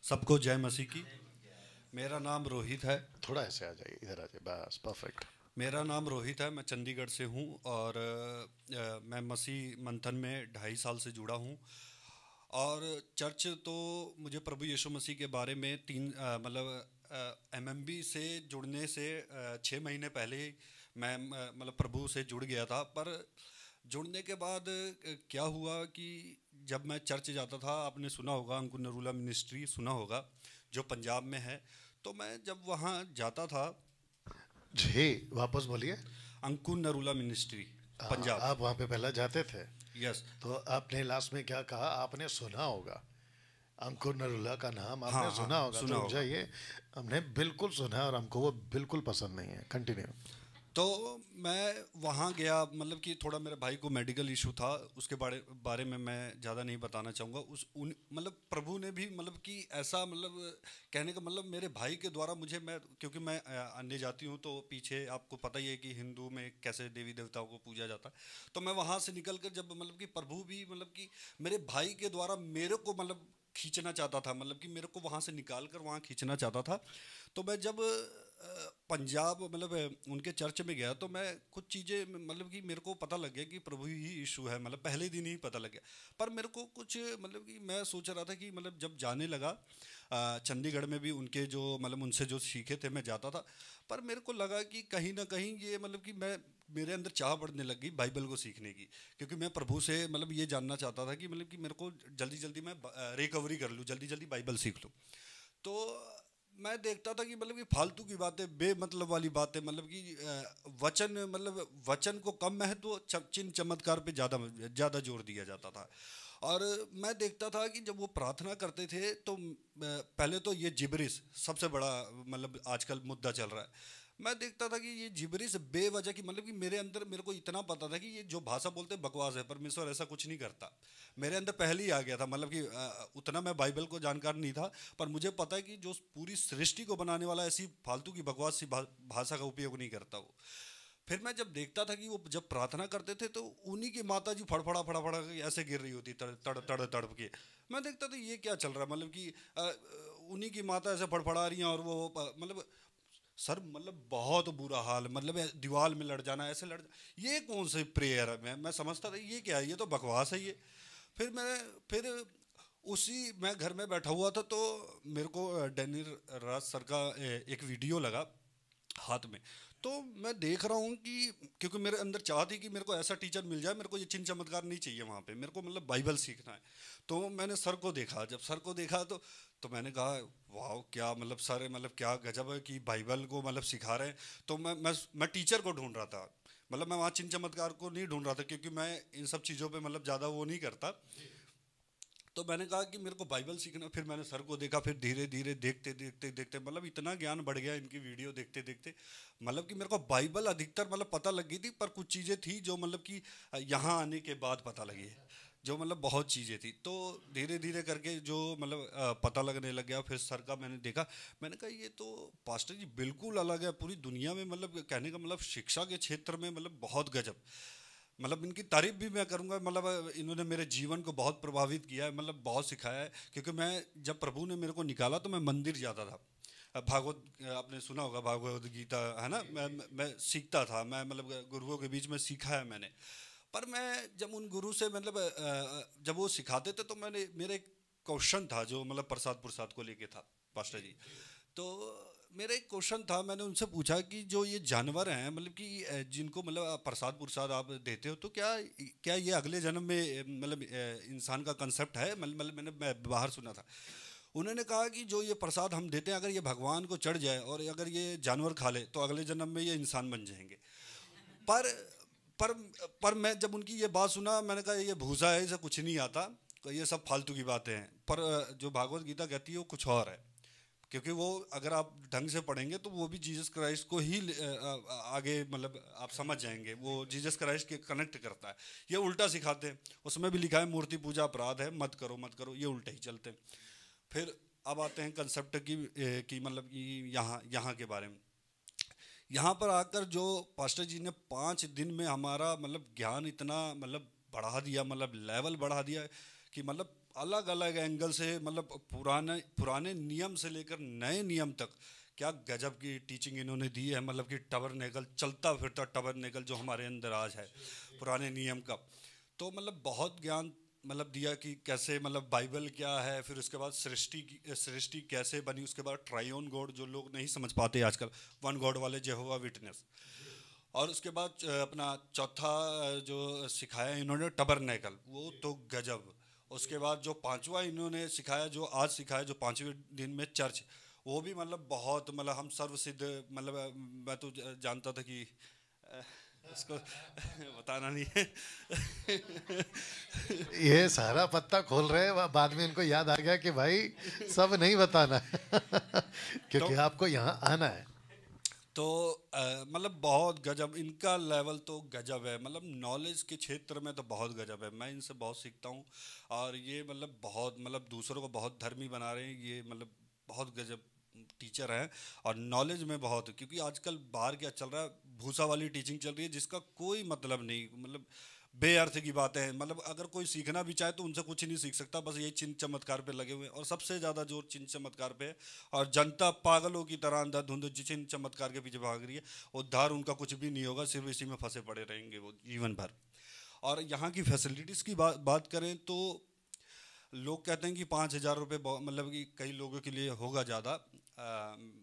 सबको जय मसीह की। मेरा नाम रोहित है। थोड़ा ऐसे आ जाइए, इधर आ जाइए, बस परफेक्ट। मेरा नाम रोहित है, मैं चंडीगढ़ से हूँ और मैं मसीह मंथन में 2.5 साल से जुड़ा हूँ। और चर्च तो मुझे प्रभु यीशु मसीह के बारे में एमएमबी से जुड़ने से 6 महीने पहले ही मैं मतलब प्रभु से जुड़ गया था। पर जुड़ने के बाद क्या हुआ कि जब मैं चर्च जाता था, आपने सुना होगा अंकुर नरूला मिनिस्ट्री सुना होगा जो पंजाब में है, तो मैं जब वहाँ जाता था। जी, वापस बोलिए। अंकुर नरूला मिनिस्ट्री हाँ, पंजाब। आप वहाँ पे पहले जाते थे। यस। तो आपने लास्ट में क्या कहा? आपने सुना होगा अंकुर नरुला का नाम, आपने हाँ हाँ, सुना होगा, सुना तो रुक होगा। जाइए। हमने बिल्कुल सुना है और हमको वो बिल्कुल पसंद नहीं है। कंटिन्यू। तो मैं वहाँ गया, मतलब कि थोड़ा मेरे भाई को मेडिकल इशू था, उसके बारे बारे में मैं ज़्यादा नहीं बताना चाहूँगा। उस उन मतलब प्रभु ने भी मतलब कि ऐसा मतलब कहने का मतलब मेरे भाई के द्वारा मुझे, मैं क्योंकि मैं अन्य जाति हूँ, तो पीछे आपको पता ही है कि हिंदू में कैसे देवी देवताओं को पूजा जाता है। तो मैं वहाँ से निकल कर जब मतलब कि प्रभु भी मतलब कि मेरे भाई के द्वारा मेरे को मतलब खींचना चाहता था, मतलब कि मेरे को वहाँ से निकाल कर वहाँ खींचना चाहता था। तो मैं जब पंजाब मतलब उनके चर्च में गया, तो मैं कुछ चीज़ें मतलब कि मेरे को पता लग गया कि प्रभु ही यीशु है, मतलब पहले दिन ही पता लग गया। पर मेरे को कुछ मतलब कि मैं सोच रहा था कि मतलब जब जाने लगा चंडीगढ़ में भी उनके जो मतलब उनसे जो सीखे थे मैं जाता था। पर मेरे को लगा कि कहीं ना कहीं ये मतलब कि मैं मेरे अंदर चाह बढ़ने लग गई बाइबल को सीखने की, क्योंकि मैं प्रभु से मतलब ये जानना चाहता था कि मतलब कि मेरे को जल्दी जल्दी मैं रिकवरी कर लूँ, जल्दी जल्दी बाइबल सीख लूँ। तो मैं देखता था कि मतलब कि फालतू की बातें, बेमतलब वाली बातें, मतलब कि वचन मतलब वचन को कम महत्व, चिन्ह चमत्कार पे ज़्यादा ज़्यादा जोर दिया जाता था। और मैं देखता था कि जब वो प्रार्थना करते थे तो पहले तो ये जिबरिश सबसे बड़ा मतलब आजकल मुद्दा चल रहा है। मैं देखता था कि ये जिबरिश बेवजह की, मतलब कि मेरे अंदर मेरे को इतना पता था कि ये जो भाषा बोलते बकवास है, परमेश्वर ऐसा कुछ नहीं करता। मेरे अंदर पहले ही आ गया था, मतलब कि उतना मैं बाइबल को जानकार नहीं था, पर मुझे पता है कि जो पूरी सृष्टि को बनाने वाला ऐसी फालतू की बकवास सी भाषा का उपयोग नहीं करता वो। फिर मैं जब देखता था कि वो जब प्रार्थना करते थे तो उन्हीं की माता जी फड़फड़ा फड़फड़ा के ऐसे गिर रही होती, तड़ तड़ तड़ तड़प के। मैं देखता था ये क्या चल रहा है, मतलब कि उन्हीं की माता ऐसे फड़फड़ा रही हैं और वो मतलब सर मतलब बहुत बुरा हाल, मतलब दीवार में लड़ जाना, ऐसे ये कौन सी प्रेयर है? मैं समझता था ये क्या है, ये तो बकवास है ये। फिर उसी मैं घर में बैठा हुआ था, तो मेरे को डेनिल राज सर का एक वीडियो लगा हाथ में। तो मैं देख रहा हूँ कि क्योंकि मेरे अंदर चाह थी कि मेरे को ऐसा टीचर मिल जाए, मेरे को ये चिन्ह चमत्कार नहीं चाहिए वहाँ पे, मेरे को मतलब बाइबल सीखना है। तो मैंने सर को देखा, जब सर को देखा तो मैंने कहा वाह क्या मतलब सर है, मतलब क्या गजब है कि बाइबल को मतलब सिखा रहे हैं। तो मैं टीचर को ढूंढ रहा था, मतलब मैं वहाँ चिन्ह चमत्कार को नहीं ढूंढ रहा था, क्योंकि मैं इन सब चीज़ों पे मतलब ज़्यादा वो नहीं करता। तो मैंने कहा कि मेरे को बाइबल सीखना। फिर मैंने सर को देखा, फिर धीरे धीरे देखते देखते देखते मतलब इतना ज्ञान बढ़ गया इनकी वीडियो देखते देखते, मतलब कि मेरे को बाइबल अधिकतर मतलब पता लग गई थी, पर कुछ चीज़ें थी जो मतलब कि यहाँ आने के बाद पता लगी है, जो मतलब बहुत चीज़ें थी। तो धीरे धीरे करके जो मतलब पता लगने लग गया। फिर सर का मैंने देखा, मैंने कहा ये तो पास्टर जी बिल्कुल अलग है पूरी दुनिया में, मतलब कहने का मतलब शिक्षा के क्षेत्र में मतलब बहुत गजब। मतलब इनकी तारीफ भी मैं करूँगा, मतलब इन्होंने मेरे जीवन को बहुत प्रभावित किया है, मतलब बहुत सिखाया है। क्योंकि मैं जब प्रभु ने मेरे को निकाला तो मैं मंदिर जाता था, भागवत आपने सुना होगा, भागवत गीता है ना, मैं सीखता था, मैं मतलब गुरुओं के बीच में सीखा है मैंने। पर मैं जब उन गुरु से मतलब जब वो सिखाते थे तो मेरा एक क्वेश्चन था जो मतलब प्रसाद प्रसाद को लेके था पास्टर जी। तो मेरा एक क्वेश्चन था, मैंने उनसे पूछा कि जो ये जानवर हैं मतलब कि जिनको मतलब प्रसाद प्रसाद आप देते हो, तो क्या क्या ये अगले जन्म में मतलब इंसान का कंसेप्ट है? मतलब मैंने मैं बाहर सुना था। उन्होंने कहा कि जो ये प्रसाद हम देते हैं, अगर ये भगवान को चढ़ जाए और अगर ये जानवर खा ले तो अगले जन्म में ये इंसान बन जाएंगे। पर पर पर मैं जब उनकी ये बात सुना, मैंने कहा ये भूसा है, इसे कुछ नहीं आता, तो ये सब फालतू की बातें हैं। पर जो भागवत गीता कहती है वो कुछ और है, क्योंकि वो अगर आप ढंग से पढ़ेंगे तो वो भी जीसस क्राइस्ट को ही आगे मतलब आप समझ जाएंगे, वो जीसस क्राइस्ट के कनेक्ट करता है। ये उल्टा सिखाते हैं, उसमें भी लिखा है मूर्ति पूजा अपराध है, मत करो मत करो, ये उल्टे ही चलते हैं। फिर अब आते हैं कंसेप्ट की मतलब कि यहाँ यहाँ के बारे में। यहाँ पर आकर जो पास्टर जी ने 5 दिन में हमारा मतलब ज्ञान इतना मतलब बढ़ा दिया, मतलब लेवल बढ़ा दिया कि मतलब अलग अलग एंगल से, मतलब पुराने पुराने नियम से लेकर नए नियम तक क्या गजब की टीचिंग इन्होंने दी है। मतलब कि टबरनेकल, चलता फिरता टबरनेकल जो हमारे अंदर आज है पुराने नियम का, तो मतलब बहुत ज्ञान मतलब दिया कि कैसे, मतलब बाइबल क्या है, फिर उसके बाद सृष्टि कैसे बनी, उसके बाद ट्राइओन गॉड जो लोग नहीं समझ पाते आजकल, वन गॉड वाले जेहोवा विटनेस, और उसके बाद अपना चौथा जो सिखाया इन्होंने टबरनेकल, वो तो गजब। उसके बाद जो पांचवा इन्होंने सिखाया, जो आज सिखाया, जो पांचवें दिन में चर्च, वो भी मतलब बहुत, मतलब हम सर्वसिद्ध, मतलब मैं तो जानता था कि अ, इसको बताना नहीं है। ये सारा पत्ता खोल रहे हैं, बाद में इनको याद आ गया कि भाई सब नहीं बताना है। तो क्योंकि आपको यहाँ आना है। तो मतलब बहुत गजब इनका लेवल, तो गजब है। मतलब नॉलेज के क्षेत्र में तो बहुत गजब है, मैं इनसे बहुत सीखता हूँ। और ये मतलब बहुत, मतलब दूसरों को बहुत धर्मी बना रहे हैं ये, मतलब बहुत गजब टीचर हैं। और नॉलेज में बहुत, क्योंकि आजकल बाहर क्या चल रहा है, भूसा वाली टीचिंग चल रही है जिसका कोई मतलब नहीं, मतलब बेअर्थ की बातें हैं। मतलब अगर कोई सीखना भी चाहे तो उनसे कुछ नहीं सीख सकता, बस ये चिन्ह चमत्कार पे लगे हुए हैं, और सबसे ज़्यादा जोर चिन्ह चमत्कार पे है। और जनता पागलों की तरह अंधाधुंध चिन्ह चमत्कार के पीछे भाग रही है। उद्धार उनका कुछ भी नहीं होगा, सिर्फ इसी में फंसे पड़े रहेंगे वो जीवन भर। और यहाँ की फैसिलिटीज़ की बात करें तो लोग कहते हैं कि 5,000 रुपये मतलब कि कई लोगों के लिए होगा ज़्यादा।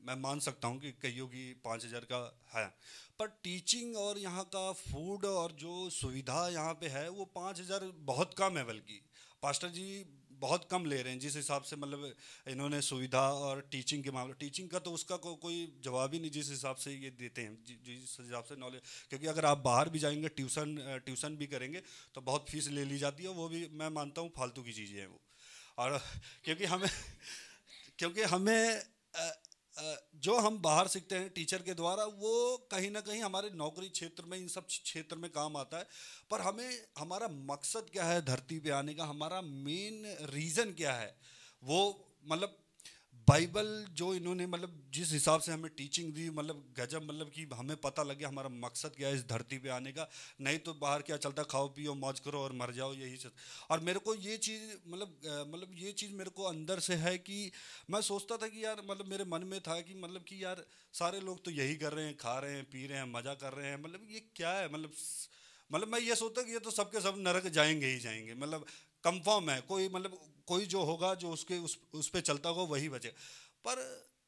मैं मान सकता हूँ कि कईयों की 5,000 का है, पर टीचिंग और यहाँ का फूड और जो सुविधा यहाँ पे है वो 5,000 बहुत कम है। बल्कि पास्टर जी बहुत कम ले रहे हैं जिस हिसाब से, मतलब इन्होंने सुविधा और टीचिंग के मामले, टीचिंग का तो उसका कोई जवाब ही नहीं जिस हिसाब से ये देते हैं, जिस हिसाब से नॉलेज। क्योंकि अगर आप बाहर भी जाएंगे, ट्यूशन भी करेंगे तो बहुत फीस ले ली जाती है, वो भी मैं मानता हूँ फालतू की चीज़ें हैं वो। और क्योंकि हमें क्योंकि हमें जो हम बाहर सीखते हैं टीचर के द्वारा, वो कहीं ना कहीं हमारे नौकरी क्षेत्र में, इन सब क्षेत्र में काम आता है। पर हमें, हमारा मकसद क्या है धरती पे आने का, हमारा मेन रीज़न क्या है, वो मतलब बाइबल जो इन्होंने, मतलब जिस हिसाब से हमें टीचिंग दी, मतलब गजब। मतलब कि हमें पता लग गया हमारा मकसद क्या है इस धरती पे आने का। नहीं तो बाहर क्या चलता, खाओ पियो मौज करो और मर जाओ, यही सब। और मेरे को ये चीज़, मतलब ये चीज़ मेरे को अंदर से है कि मैं सोचता था कि यार, मतलब मेरे मन में था कि मतलब कि यार सारे लोग तो यही कर रहे हैं, खा रहे हैं, पी रहे हैं, मज़ा कर रहे हैं, मतलब ये क्या है। मतलब मैं ये सोचता कि ये तो सबके सब नरक जाएंगे ही जाएंगे, मतलब कंफर्म है। कोई, मतलब कोई जो होगा, जो उसके उस पे चलता होगा वही बचे। पर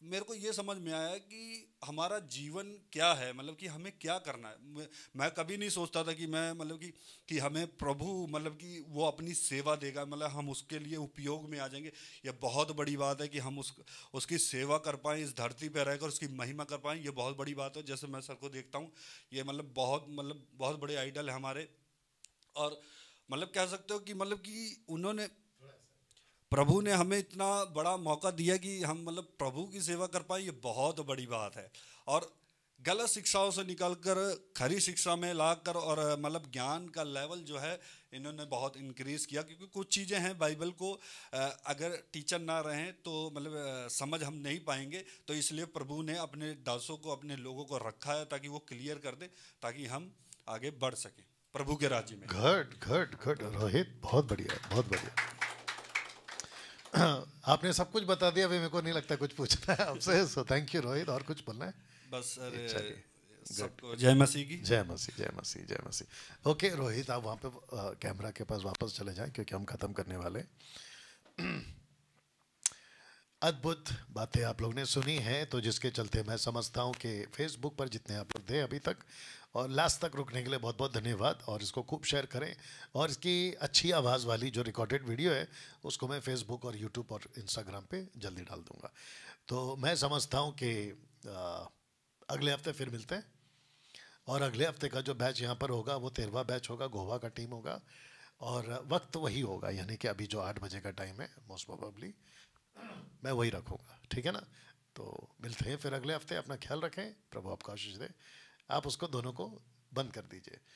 मेरे को ये समझ में आया कि हमारा जीवन क्या है, मतलब कि हमें क्या करना है। मैं कभी नहीं सोचता था कि मैं, मतलब कि हमें प्रभु, मतलब कि वो अपनी सेवा देगा, मतलब हम उसके लिए उपयोग में आ जाएंगे। ये बहुत बड़ी बात है कि हम उसकी सेवा कर पाएँ, इस धरती पर रहकर उसकी महिमा कर पाएँ, ये बहुत बड़ी बात है। जैसे मैं सर को देखता हूँ, ये मतलब बहुत बड़े आइडल है हमारे। और मतलब कह सकते हो कि, मतलब कि उन्होंने, प्रभु ने हमें इतना बड़ा मौका दिया कि हम मतलब प्रभु की सेवा कर पाए, ये बहुत बड़ी बात है। और गलत शिक्षाओं से निकलकर खरी शिक्षा में लाकर, और मतलब ज्ञान का लेवल जो है इन्होंने बहुत इंक्रीज किया। क्योंकि कुछ चीज़ें हैं बाइबल को, अगर टीचर ना रहें तो मतलब समझ हम नहीं पाएंगे। तो इसलिए प्रभु ने अपने दासों को, अपने लोगों को रखा है ताकि वो क्लियर कर दे, ताकि हम आगे बढ़ सकें प्रभु के राज्य में। घट घट घट रोहित, बहुत बढ़िया, बहुत बढ़िया। आपने सब कुछ बता दिया, अभी मेरे को नहीं लगता कुछ पूछना है आपसे। So thank you Rohit. और कुछ बोलना है? बस सर, चलिए, गुड। सबको जय मसीह की। जय मसीह, जय मसीह, जय मसीह। ओके रोहित, आप वहाँ पे कैमरा के पास वापस चले जाएं, क्योंकि हम ख़त्म करने वाले हैं। अद्भुत बातें आप लोग ने सुनी हैं, तो जिसके चलते मैं समझता हूँ कि फेसबुक पर जितने आप लोग थे अभी तक और लास्ट तक रुकने के लिए बहुत बहुत धन्यवाद। और इसको खूब शेयर करें, और इसकी अच्छी आवाज़ वाली जो रिकॉर्डेड वीडियो है उसको मैं फेसबुक और यूट्यूब और इंस्टाग्राम पे जल्दी डाल दूँगा। तो मैं समझता हूँ कि अगले हफ्ते फिर मिलते हैं। और अगले हफ्ते का जो बैच यहाँ पर होगा वो 13वां बैच होगा, गोवा का टीम होगा। और वक्त वही होगा, यानी कि अभी जो 8 बजे का टाइम है मोस्ट प्रोबेबली मैं वही रखूँगा। ठीक है ना? तो मिलते हैं फिर अगले हफ्ते। अपना ख्याल रखें, प्रभु आपका आशीष दे। आप उसको दोनों को बंद कर दीजिए।